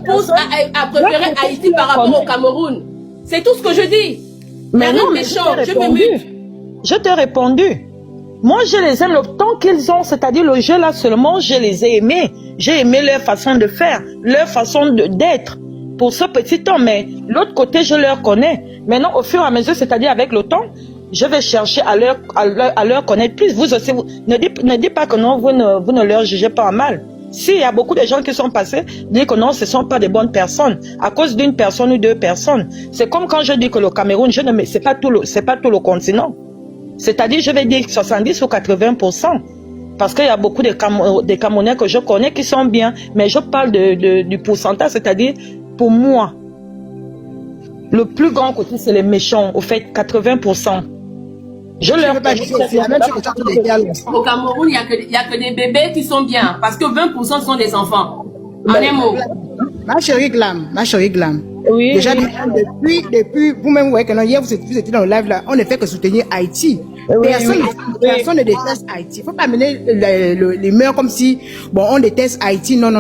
pousse à préférer Haïti par rapport au Cameroun. C'est tout ce que je dis. Mais non, mais je t'ai répondu. Moi, je les aime le temps qu'ils ont, c'est-à-dire le jeu là seulement, je les ai aimés. J'ai aimé leur façon de faire, leur façon d'être pour ce petit temps. Mais l'autre côté, je leur connais. Maintenant, au fur et à mesure, c'est-à-dire avec le temps, je vais chercher à leur connaître plus. Vous aussi, ne dites pas que non, vous ne leur jugez pas en mal. Si, il y a beaucoup de gens qui sont passés, disent que non, ce ne sont pas de bonnes personnes, à cause d'une personne ou deux personnes. C'est comme quand je dis que le Cameroun, c'est pas tout le continent. C'est-à-dire, je vais dire 70 ou 80%. Parce qu'il y a beaucoup de Camerounais que je connais qui sont bien. Mais je parle du pourcentage, c'est-à-dire, pour moi, le plus grand côté, c'est les méchants. Au fait, 80%. Je leur pas dire au Cameroun, il n'y a que des bébés qui sont bien. Parce que 20% sont des enfants. En un mot. Ma chérie Glam. Oui. Déjà, depuis vous-même, vous voyez que non, hier, vous étiez dans le live là, on ne fait que soutenir Haïti. Personne ne déteste Haïti. Il ne faut pas amener les mœurs comme si, bon, on déteste Haïti. Non.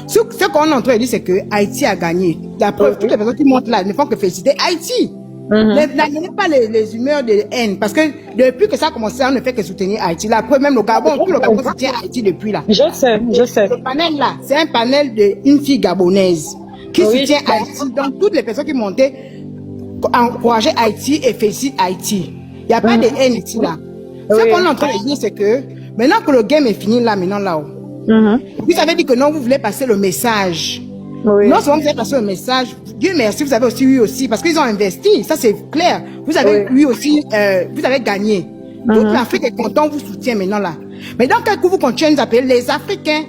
Ce qu'on est en train de dire, c'est que Haïti a gagné. La preuve, toutes les personnes qui montent là ne font que féliciter Haïti. N'amenez pas les humeurs de haine. Parce que depuis que ça a commencé, on ne fait que soutenir Haïti. La preuve, même le Gabon, tout le Gabon soutient Haïti depuis là. Je sais. Le panel là, c'est un panel d'une fille gabonaise qui soutient Haïti. Donc, toutes les personnes qui montaient encourager Haïti et féliciter Haïti. Il n'y a pas de haine ici là. Ce qu'on est en train de dire, c'est que maintenant que le game est fini là, là-haut, vous avez dit que non, vous voulez passer le message. Non seulement vous avez passé le message, Dieu merci, vous avez aussi eu aussi, parce qu'ils ont investi, ça c'est clair. Vous avez eu aussi, vous avez gagné. Toute l'Afrique est content, vous soutient maintenant là. Mais dans quel coup vous continuez à nous appeler les Africains,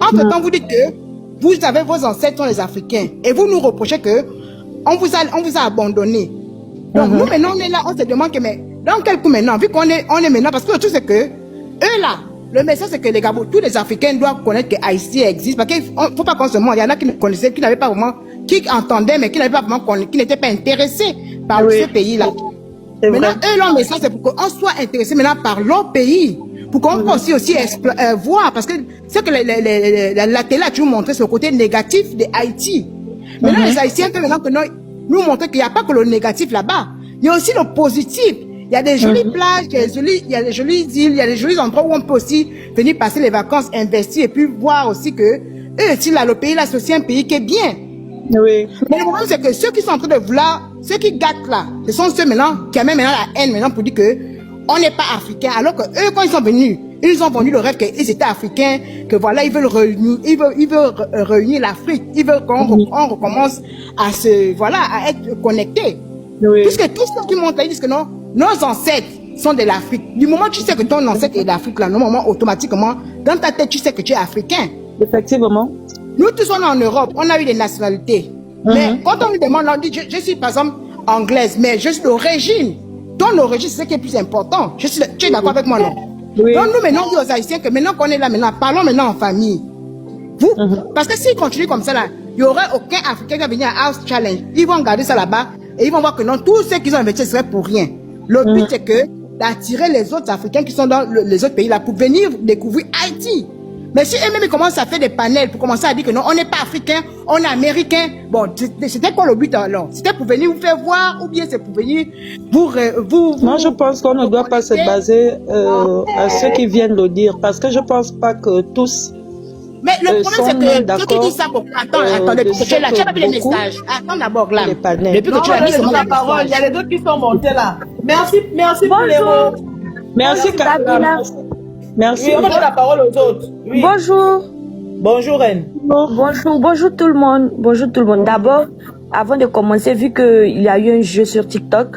entre-temps vous dites que vous avez vos ancêtres sont les Africains et vous nous reprochez que on vous a abandonné. Donc nous maintenant on est là, on se demande que mais dans quel coup maintenant, vu qu'on est maintenant, parce que le truc c'est que eux là, le message c'est que les Gabon, tous les Africains doivent connaître que Haïti existe, parce qu'il faut pas qu'on se mente, il y en a qui ne connaissaient, qui n'avaient pas vraiment, qui entendaient mais qui n'avaient pas vraiment, qui n'étaient pas intéressés par ce pays là. Maintenant eux leur message c'est pour qu'on soit intéressé maintenant par leur pays. Pour qu'on puisse aussi voir, parce que c'est que la télé a toujours montré ce côté négatif de Haïti. Maintenant, les Haïtiens, maintenant que nous montrent qu'il n'y a pas que le négatif là-bas, il y a aussi le positif. Il y a des jolies plages, il y a des jolies îles, il y a des jolis endroits où on peut aussi venir passer les vacances, investir et puis voir aussi que eux aussi là, le pays là, c'est aussi un pays qui est bien. Mais le problème, c'est que ceux qui sont en train de vouloir, ceux qui gâtent là, ce sont ceux maintenant qui amènent maintenant la haine maintenant pour dire que on n'est pas africain, alors que eux, quand ils sont venus, ils ont vendu le rêve qu'ils étaient africains, que voilà, ils veulent réunir l'Afrique, ils veulent qu'on recommence à à être connectés. Puisque tous ceux qui montent là, ils disent que non, nos ancêtres sont de l'Afrique. Du moment où tu sais que ton ancêtre est d'Afrique, là, normalement, automatiquement, dans ta tête, tu sais que tu es africain. Effectivement. Nous tous, on est en Europe, on a eu des nationalités. Mais quand on nous demande, on dit, je suis par exemple anglaise, mais je suis d'origine. Ton origine, c'est ce qui est plus important. Tu es d'accord avec moi, non? Donc nous, maintenant, on dit aux Haïtiens que maintenant qu'on est là, maintenant, parlons maintenant en famille. Vous, parce que s'ils continuent comme ça, là, il n'y aurait aucun Africain qui va venir à House Challenge. Ils vont regarder ça là-bas et ils vont voir que non, tous ceux qu'ils ont investi, ce serait pour rien. Le but, c'est que d'attirer les autres Africains qui sont dans les autres pays là pour venir découvrir Haïti. Mais si eux-mêmes ils commencent à faire des panels pour commencer à dire que non, on n'est pas africain, on est américain. Bon, c'était quoi le but alors? C'était pour venir vous faire voir ou bien c'est pour venir vous... Moi, je pense qu'on ne doit pas se baser à ceux qui viennent le dire parce que je pense pas que tous... Mais le problème, c'est que ceux qui disent ça, attendez, parce que tu as pas vu les messages. Attends d'abord là. Depuis que tu as mis sur la parole, il y a les autres qui sont montés là. Merci pour les mots. Merci, Kabila. Merci. Oui, on donne la parole aux autres. Oui. Bonjour. Bonjour, Reine. Bonjour tout le monde. Bonjour tout le monde. D'abord, avant de commencer, vu qu'il y a eu un jeu sur TikTok,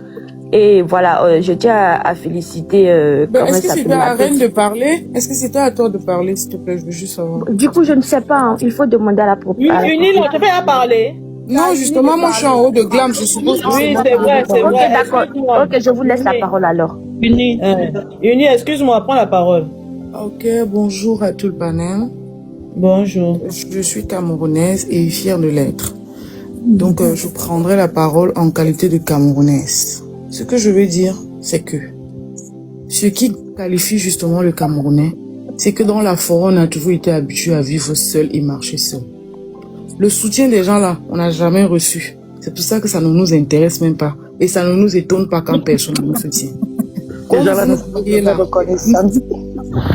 et voilà, je tiens à féliciter. Est-ce que c'était à Reine de parler? Est-ce que c'était à toi de parler, s'il te plaît? Je veux juste savoir. Du coup, je ne sais pas. Hein. Il faut demander à la propriétaire. Une on te fait à parler. Non, justement, moi je suis en haut de Glam, je suppose que oui, c'est vrai, c'est vrai. Ok, d'accord. Ok, je vous laisse la parole alors. Uni, excuse-moi, prends la parole. Ok, bonjour à tout le panel. Bonjour. Je suis camerounaise et fière de l'être. Donc, je prendrai la parole en qualité de camerounaise. Ce que je veux dire, c'est que ce qui qualifie justement le Camerounais, c'est que dans la forêt, on a toujours été habitué à vivre seul et marcher seul. Le soutien des gens là, on n'a jamais reçu. C'est pour ça que ça ne nous intéresse même pas. Et ça ne nous étonne pas quand personne ne nous soutient.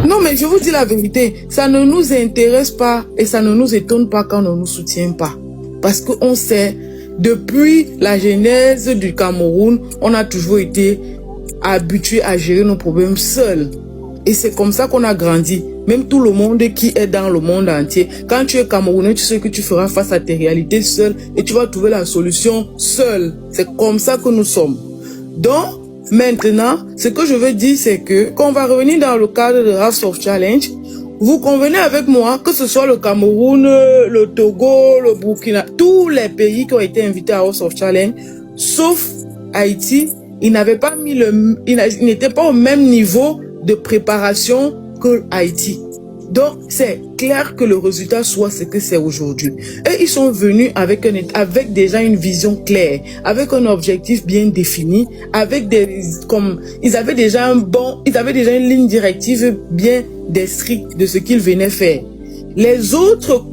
Non, mais je vous dis la vérité, ça ne nous intéresse pas et ça ne nous étonne pas quand on ne nous soutient pas. Parce qu'on sait, depuis la genèse du Cameroun, on a toujours été habitués à gérer nos problèmes seuls. Et c'est comme ça qu'on a grandi. Même tout le monde qui est dans le monde entier, quand tu es Camerounais, tu sais que tu feras face à tes réalités seul et tu vas trouver la solution seul. C'est comme ça que nous sommes. Donc, maintenant, ce que je veux dire, c'est que quand on va revenir dans le cadre de House of Challenge, vous convenez avec moi que ce soit le Cameroun, le Togo, le Burkina, tous les pays qui ont été invités à House of Challenge, sauf Haïti, ils n'avaient pas mis ils n'étaient pas au même niveau de préparation que Haïti. Donc, c'est clair que le résultat soit ce que c'est aujourd'hui. Et ils sont venus avec déjà une vision claire, avec un objectif bien défini, avec ils avaient déjà une ligne directive bien descrite de ce qu'ils venaient faire. Les autres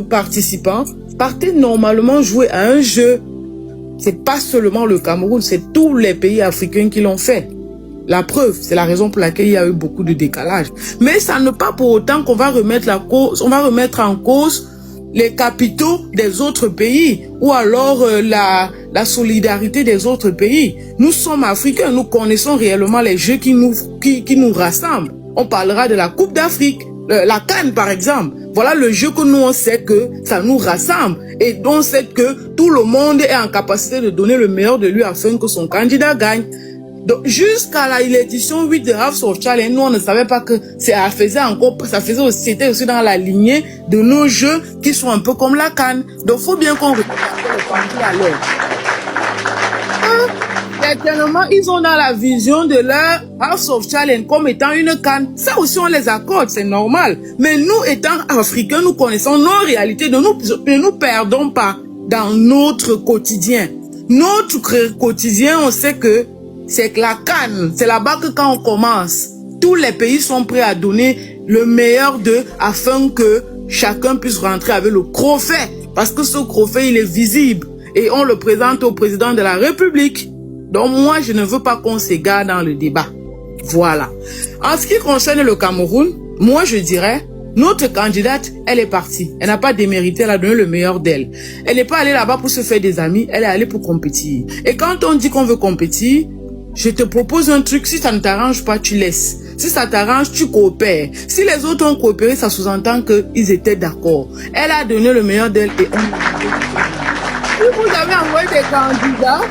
participants partaient normalement jouer à un jeu. C'est pas seulement le Cameroun, c'est tous les pays africains qui l'ont fait. La preuve, c'est la raison pour laquelle il y a eu beaucoup de décalage. Mais ça ne pas pour autant qu'on va remettre en cause les capitaux des autres pays ou alors la solidarité des autres pays. Nous sommes africains, nous connaissons réellement les jeux qui nous rassemblent. On parlera de la Coupe d'Afrique, la CAN par exemple. Voilà le jeu que nous on sait que ça nous rassemble et dont on sait que tout le monde est en capacité de donner le meilleur de lui afin que son candidat gagne. Donc, jusqu'à l'édition 8 de House of Challenge, nous, on ne savait pas que ça c'était aussi dans la lignée de nos jeux qui sont un peu comme la CAN. Donc, faut bien qu'on regarde le pendule à l'heure. Certainement, ils ont dans la vision de leur House of Challenge comme étant une CAN. Ça aussi, on les accorde, c'est normal. Mais nous, étant africains, nous connaissons nos réalités. Ne nous perdons pas dans notre quotidien. Notre quotidien, on sait que c'est que la CAN, c'est là-bas que quand on commence, tous les pays sont prêts à donner le meilleur d'eux afin que chacun puisse rentrer avec le trophée. Parce que ce trophée, il est visible et on le présente au président de la République. Donc moi, je ne veux pas qu'on s'égare dans le débat. Voilà. En ce qui concerne le Cameroun, moi je dirais, notre candidate, elle est partie. Elle n'a pas démérité, elle a donné le meilleur d'elle. Elle n'est pas allée là-bas pour se faire des amis, elle est allée pour compétir. Et quand on dit qu'on veut compétir, je te propose un truc, si ça ne t'arrange pas, tu laisses. Si ça t'arrange, tu coopères. Si les autres ont coopéré, ça sous-entend qu'ils étaient d'accord. Elle a donné le meilleur d'elle et si vous avez envoyé des candidats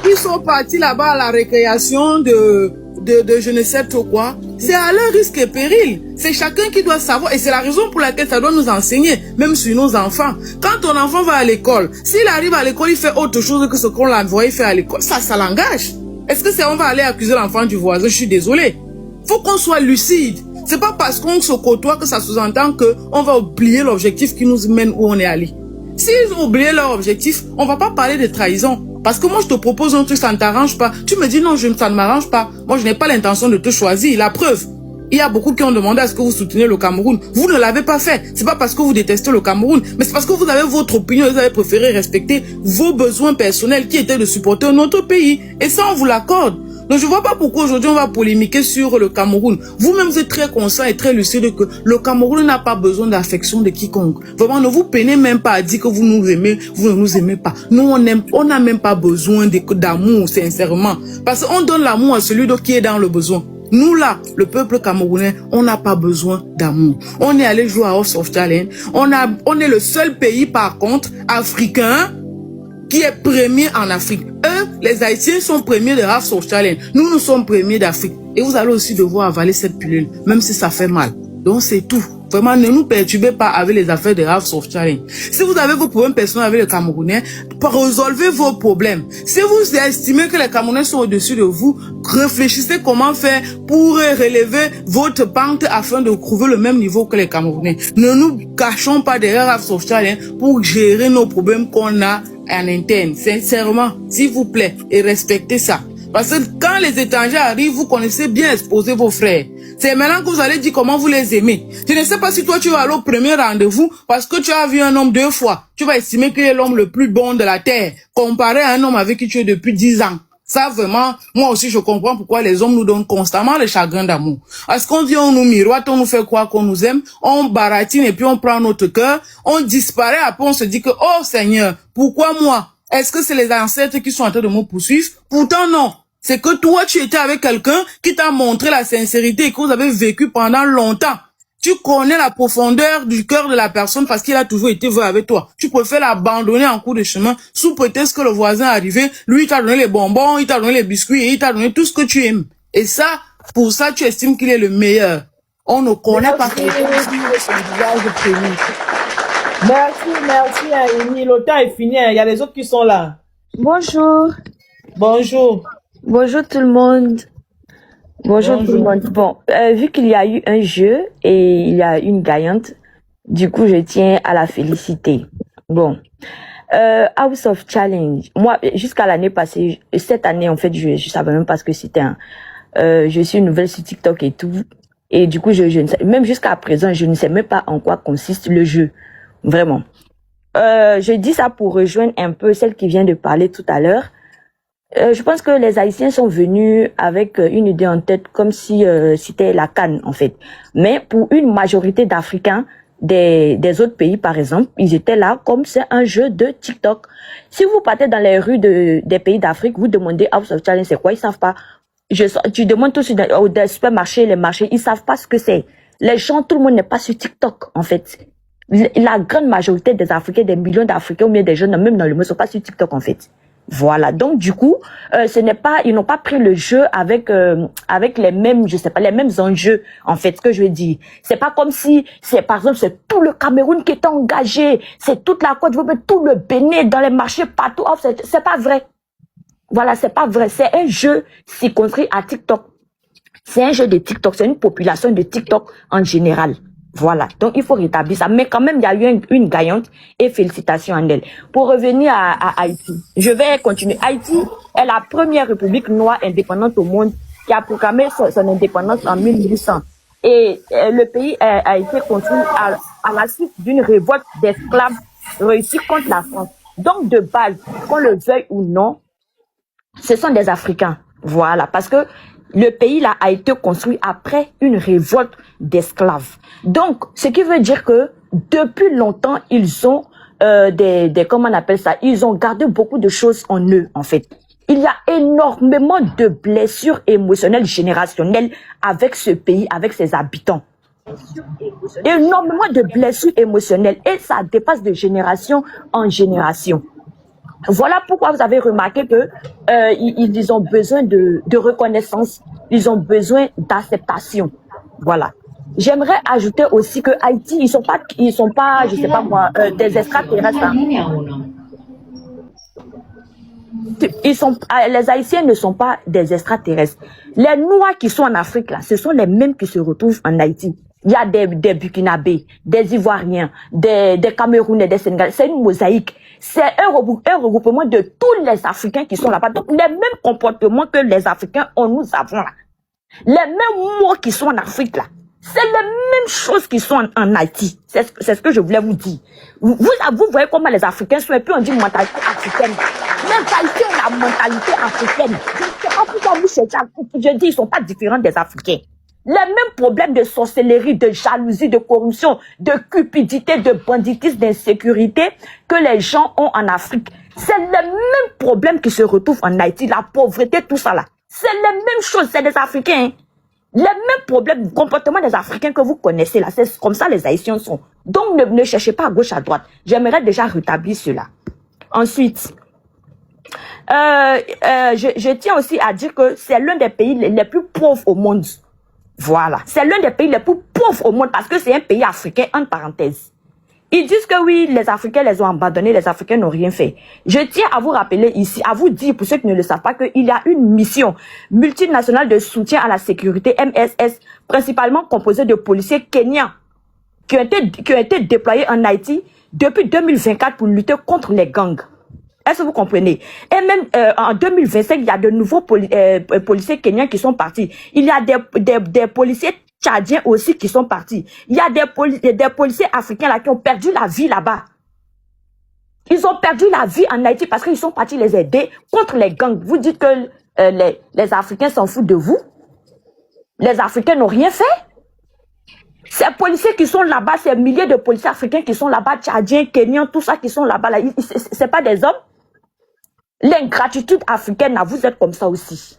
qui sont partis là-bas à la récréation de je ne sais trop quoi, c'est à leur risque et péril. C'est chacun qui doit savoir et c'est la raison pour laquelle ça doit nous enseigner, même sur nos enfants. Quand ton enfant va à l'école, s'il arrive à l'école, il fait autre chose que ce qu'on l'a envoyé faire à l'école, ça l'engage. Est-ce que on va aller accuser l'enfant du voisin? Je suis désolée. Faut qu'on soit lucide. C'est pas parce qu'on se côtoie que ça sous-entend que on va oublier l'objectif qui nous mène où on est allé. S'ils ont oublié leur objectif, on va pas parler de trahison. Parce que moi, je te propose un truc, ça ne t'arrange pas. Tu me dis non, ça ne m'arrange pas. Moi, je n'ai pas l'intention de te choisir. La preuve. Il y a beaucoup qui ont demandé à ce que vous souteniez le Cameroun. Vous ne l'avez pas fait. C'est pas parce que vous détestez le Cameroun, mais c'est parce que vous avez votre opinion et vous avez préféré respecter vos besoins personnels qui étaient de supporter notre pays. Et ça, on vous l'accorde. Donc, je vois pas pourquoi aujourd'hui on va polémiquer sur le Cameroun. Vous-même, vous êtes très conscient et très lucide que le Cameroun n'a pas besoin d'affection de quiconque. Vraiment, ne vous peinez même pas à dire que vous nous aimez, vous ne nous aimez pas. Nous, on n'a même pas besoin d'amour, sincèrement. Parce qu'on donne l'amour à celui qui est dans le besoin. Nous là, le peuple camerounais, on n'a pas besoin d'amour. On est allé jouer à House of Challenge. On est le seul pays, par contre, africain, qui est premier en Afrique. Eux, les Haïtiens sont premiers de House of Challenge. Nous sommes premiers d'Afrique. Et vous allez aussi devoir avaler cette pilule, même si ça fait mal. Donc c'est tout. Vraiment, ne nous perturbez pas avec les affaires de House of Challenge. Si vous avez vos problèmes personnels avec les Camerounais, résolvez vos problèmes. Si vous estimez que les Camerounais sont au-dessus de vous, réfléchissez comment faire pour relever votre pente afin de trouver le même niveau que les Camerounais. Ne nous cachons pas derrière House of Challenge pour gérer nos problèmes qu'on a en interne. Sincèrement, s'il vous plaît, et respectez ça. Parce que quand les étrangers arrivent, vous connaissez bien exposer vos frères. C'est maintenant que vous allez dire comment vous les aimez. Je ne sais pas si toi tu vas aller au premier rendez-vous parce que tu as vu un homme 2 fois. Tu vas estimer qu'il est l'homme le plus bon de la terre, comparé à un homme avec qui tu es depuis 10 ans. Ça, vraiment, moi aussi, je comprends pourquoi les hommes nous donnent constamment le chagrin d'amour. Parce qu'on dit, on nous miroite, on nous fait croire qu'on nous aime, on baratine et puis on prend notre cœur, on disparaît, après on se dit que, oh Seigneur, pourquoi moi? Est-ce que c'est les ancêtres qui sont en train de me poursuivre? Pourtant non. C'est que toi, tu étais avec quelqu'un qui t'a montré la sincérité et que vous avez vécu pendant longtemps. Tu connais la profondeur du cœur de la personne parce qu'il a toujours été vrai avec toi. Tu préfères l'abandonner en cours de chemin sous prétexte que le voisin est arrivé. Lui, il t'a donné les bonbons, il t'a donné les biscuits et il t'a donné tout ce que tu aimes. Et ça, pour ça, tu estimes qu'il est le meilleur. On ne connaît pas quelqu'un. Merci, Amy. Le temps est fini. Il y a les autres qui sont là. Bonjour. Bonjour. Bonjour tout le monde. Bonjour tout le monde. Bon, vu qu'il y a eu un jeu et il y a une gagnante, du coup, je tiens à la féliciter. Bon, House of Challenge. Moi, jusqu'à l'année passée, cette année, en fait, je savais même pas ce que c'était. Je suis nouvelle sur TikTok et tout. Et du coup, je ne sais, même jusqu'à présent, je ne sais même pas en quoi consiste le jeu. Vraiment. Je dis ça pour rejoindre un peu celle qui vient de parler tout à l'heure. Je pense que les Haïtiens sont venus avec une idée en tête comme si c'était la CAN en fait. Mais pour une majorité d'Africains des autres pays par exemple, ils étaient là comme c'est un jeu de TikTok. Si vous partez dans les rues des pays d'Afrique, vous demandez House of Challenge c'est quoi, ils savent pas. Tu demandes tous au supermarché, les marchés, ils savent pas ce que c'est. Les gens, tout le monde n'est pas sur TikTok en fait. La grande majorité des Africains, des millions d'Africains ou bien des jeunes même dans le monde sont pas sur TikTok en fait. Voilà, donc du coup, ils n'ont pas pris le jeu avec les mêmes, je sais pas, les mêmes enjeux en fait. Ce que je veux dire, c'est pas comme si par exemple c'est tout le Cameroun qui est engagé, c'est toute la Côte d'Ivoire, tout le Bénin dans les marchés partout. Oh, c'est pas vrai. Voilà, c'est pas vrai. C'est un jeu circonscrit à TikTok. C'est un jeu de TikTok. C'est une population de TikTok en général. Voilà, donc il faut rétablir ça. Mais quand même, il y a eu une gagnante et félicitations à elle. Pour revenir à Haïti, je vais continuer. Haïti est la première république noire indépendante au monde qui a proclamé son indépendance en 1800. Et le pays a été construit à la suite d'une révolte d'esclaves réussie contre la France. Donc de base, qu'on le veuille ou non, ce sont des Africains. Voilà, parce que le pays là a été construit après une révolte d'esclaves. Donc, ce qui veut dire que depuis longtemps, ils ont comment on appelle ça, ils ont gardé beaucoup de choses en eux, en fait. Il y a énormément de blessures émotionnelles générationnelles avec ce pays, avec ses habitants. Énormément de blessures émotionnelles et ça dépasse de génération en génération. Voilà pourquoi vous avez remarqué que ils ont besoin de reconnaissance, ils ont besoin d'acceptation. Voilà. J'aimerais ajouter aussi que Haïti, ils sont pas, je sais pas moi, des extraterrestres. Les Haïtiens ne sont pas des extraterrestres. Les Noirs qui sont en Afrique là, ce sont les mêmes qui se retrouvent en Haïti. Il y a des Burkinabés, des Ivoiriens, des Camerounais, des Sénégalais. C'est une mosaïque. C'est un regroupement de tous les Africains qui sont là-bas. Donc, les mêmes comportements que les Africains ont, nous avons là. Les mêmes mots qui sont en Afrique là. C'est les mêmes choses qui sont en Haïti. C'est ce que je voulais vous dire. Vous voyez comment les Africains sont, et puis on dit mentalité africaine. Les Haïtiens ont la mentalité africaine. Je ne sais pas pourquoi vous cherchez. Je dis, ils ne sont pas différents des Africains. Les mêmes problèmes de sorcellerie, de jalousie, de corruption, de cupidité, de banditisme, d'insécurité que les gens ont en Afrique. C'est les mêmes problèmes qui se retrouvent en Haïti, la pauvreté, tout ça là. C'est les mêmes choses, c'est des Africains. Hein. Les mêmes problèmes, comportement des Africains que vous connaissez là, c'est comme ça les Haïtiens sont. Donc ne cherchez pas à gauche, à droite. J'aimerais déjà rétablir cela. Ensuite, je tiens aussi à dire que c'est l'un des pays les plus pauvres au monde. Voilà. C'est l'un des pays les plus pauvres au monde parce que c'est un pays africain, entre parenthèses. Ils disent que oui, les Africains les ont abandonnés, les Africains n'ont rien fait. Je tiens à vous rappeler ici, à vous dire, pour ceux qui ne le savent pas, qu'il y a une mission multinationale de soutien à la sécurité, MSS, principalement composée de policiers kenyans, qui ont été déployés en Haïti depuis 2024 pour lutter contre les gangs. Est-ce que vous comprenez? Et même en 2025, il y a de nouveaux policiers kenyans qui sont partis. Il y a des policiers tchadiens aussi qui sont partis. Il y a des policiers africains là qui ont perdu la vie là-bas. Ils ont perdu la vie en Haïti parce qu'ils sont partis les aider contre les gangs. Vous dites que les Africains s'en foutent de vous? Les Africains n'ont rien fait? Ces policiers qui sont là-bas, ces milliers de policiers africains qui sont là-bas, tchadiens, kenyans, tout ça qui sont là-bas, là, c'est pas des hommes? L'ingratitude africaine, là, vous êtes comme ça aussi.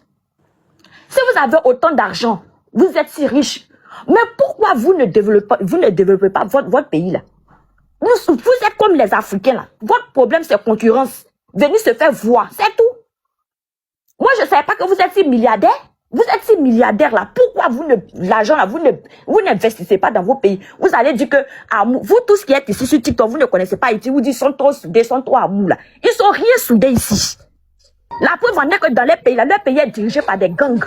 Si vous avez autant d'argent, vous êtes si riche, mais pourquoi vous ne développez pas votre pays là? Vous êtes comme les Africains là. Votre problème c'est concurrence. Venez se faire voir, c'est tout. Moi je ne savais pas que vous êtes si milliardaire. Vous êtes si milliardaire là. Pourquoi l'argent là, vous n'investissez pas dans vos pays? Vous allez dire que vous tous qui êtes ici sur TikTok, vous ne connaissez pas Haïti, vous dites sont trop soudés, sont trop à mou là. Ils sont rien soudés ici. La preuve en est que dans les pays là, leur pays est dirigé par des gangs.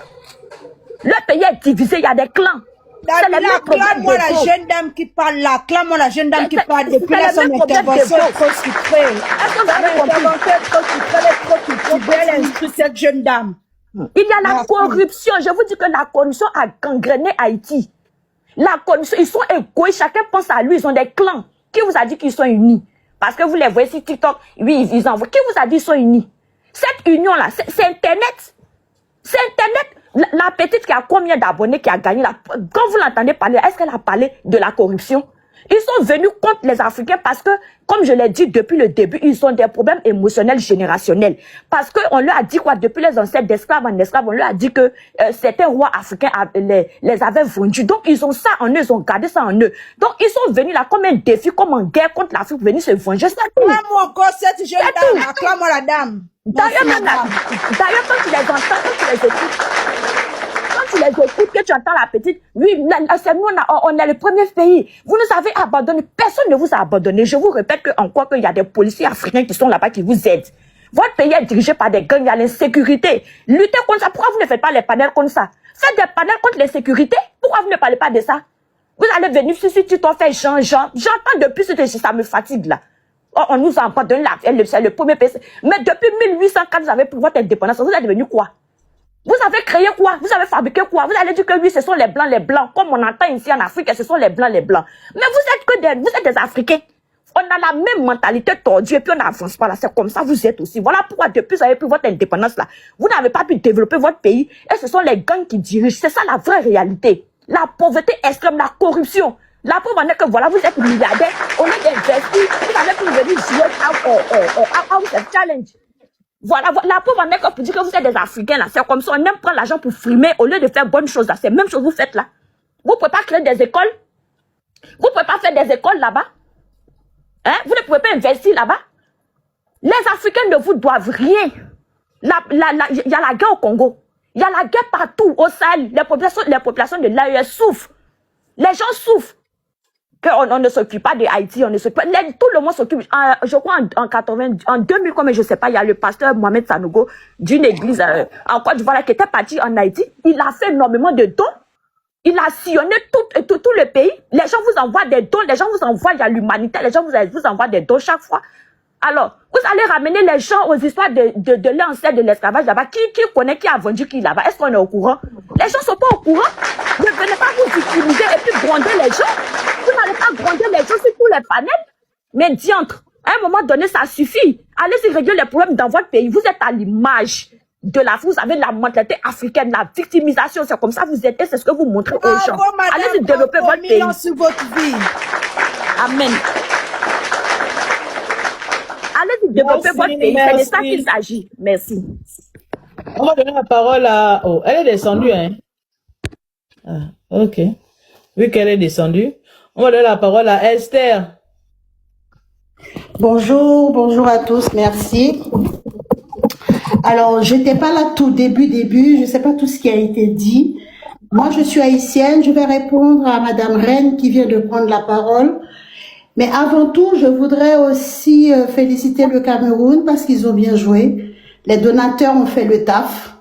Leur pays est divisé, il y a des clans. Clame-moi la jeune dame qui parle là. Clame-moi la jeune dame qui parle depuis là son intervention trop sucrée. Elle instruit cette jeune dame. Il y a la corruption. Je vous dis que la corruption a gangréné Haïti. La corruption, ils sont égoïstes. Chacun pense à lui. Ils ont des clans. Qui vous a dit qu'ils sont unis? Parce que vous les voyez sur TikTok. Oui, ils envoient. Qui vous a dit qu'ils sont unis? Cette union-là, c'est Internet. C'est Internet. La petite qui a combien d'abonnés qui a gagné là, quand vous l'entendez parler, est-ce qu'elle a parlé de la corruption? Ils sont venus contre les Africains parce que, comme je l'ai dit depuis le début, ils ont des problèmes émotionnels générationnels. Parce qu'on leur a dit quoi? Depuis les ancêtres d'esclaves en esclaves, on leur a dit que certains rois africains les avaient vendus. Donc, ils ont ça en eux, ils ont gardé ça en eux. Donc, ils sont venus là comme un défi, comme en guerre contre l'Afrique, venus se venger. Acclame-moi encore cette jeune dame. Acclame-moi la dame. D'ailleurs, quand tu les entends, quand tu les écoutes, que tu entends la petite, oui, c'est nous, on est le premier pays. Vous nous avez abandonné. Personne ne vous a abandonné. Je vous répète encore qu'il y a des policiers africains qui sont là-bas qui vous aident. Votre pays est dirigé par des gangs, il y a l'insécurité. Luttez contre ça. Pourquoi vous ne faites pas les panels comme ça? Faites des panels contre l'insécurité. Pourquoi vous ne parlez pas de ça? Vous allez venir sur TikTok faire Jean. J'entends depuis ce ça me fatigue là. On nous a abandonné c'est le premier pays. Mais depuis 1804, vous avez pris votre indépendance. Vous êtes devenu quoi? Vous avez créé quoi? Vous avez fabriqué quoi? Vous allez dire que oui, ce sont les blancs, comme on entend ici en Afrique, ce sont les blancs. Mais vous êtes des Africains. On a la même mentalité tordue et puis on n'avance pas là. C'est comme ça, vous êtes aussi. Voilà pourquoi depuis vous avez pris votre indépendance là. Vous n'avez pas pu développer votre pays et ce sont les gangs qui dirigent. C'est ça la vraie réalité. La pauvreté extrême, la corruption. La preuve en est que voilà, vous êtes milliardaires, on est investi, vous avez pu venir jouer à challenge. Voilà, la preuve en est que pour dire que vous êtes des Africains là, c'est comme ça, on aime prendre l'argent pour frimer au lieu de faire bonnes choses là. C'est la même chose que vous faites là. Vous ne pouvez pas créer des écoles. Vous ne pouvez pas faire des écoles là-bas. Hein? Vous ne pouvez pas investir là-bas. Les Africains ne vous doivent rien. Il y a la guerre au Congo. Il y a la guerre partout au Sahel. Les populations de l'AES souffrent. Les gens souffrent. On ne s'occupe pas de Haïti, on ne s'occupe pas. Tout le monde s'occupe. Je crois en 2000, comme je ne sais pas, il y a le pasteur Mohamed Sanogo d'une église en Côte d'Ivoire qui était parti en Haïti. Il a fait énormément de dons. Il a sillonné tout le pays. Les gens vous envoient des dons, les gens vous envoient, il y a l'humanité, les gens vous envoient des dons chaque fois. Alors, vous allez ramener les gens aux histoires de l'ancêtre de l'esclavage là-bas. Qui connaît, qui a vendu qui là-bas? Est-ce qu'on est au courant? Les gens ne sont pas au courant. Ne venez pas vous victimiser et puis gronder les gens. Vous n'allez pas gronder les gens sur tous les panels. Mais diantre, à un moment donné, ça suffit. Allez-y régler les problèmes dans votre pays. Vous êtes à l'image de vous avez la mentalité africaine, la victimisation. C'est comme ça que vous êtes et c'est ce que vous montrez aux gens. Allez-y développer votre pays. Sur votre vie. Amen. Allez-y développer votre pays. C'est de ça qu'il s'agit. Merci. On va donner la parole à... Oh, elle est descendue, hein? Ah, ok. Vu qu'elle est descendue, on va donner la parole à Esther. Bonjour à tous, merci. Alors, je n'étais pas là tout début, je ne sais pas tout ce qui a été dit. Moi, je suis haïtienne, je vais répondre à Madame Reine qui vient de prendre la parole. Mais avant tout, je voudrais aussi féliciter le Cameroun parce qu'ils ont bien joué. Les donateurs ont fait le taf.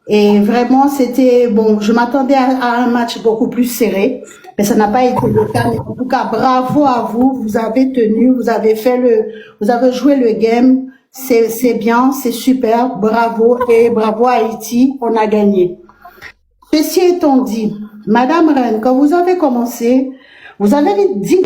Et vraiment, c'était bon. Je m'attendais à un match beaucoup plus serré, mais ça n'a pas été le cas. Mais en tout cas, bravo à vous. Vous avez tenu, vous avez joué le game. c'est bien, c'est super, bravo et bravo Haïti, on a gagné. Ceci étant dit, Madame Reine, quand vous avez commencé, vous avez dit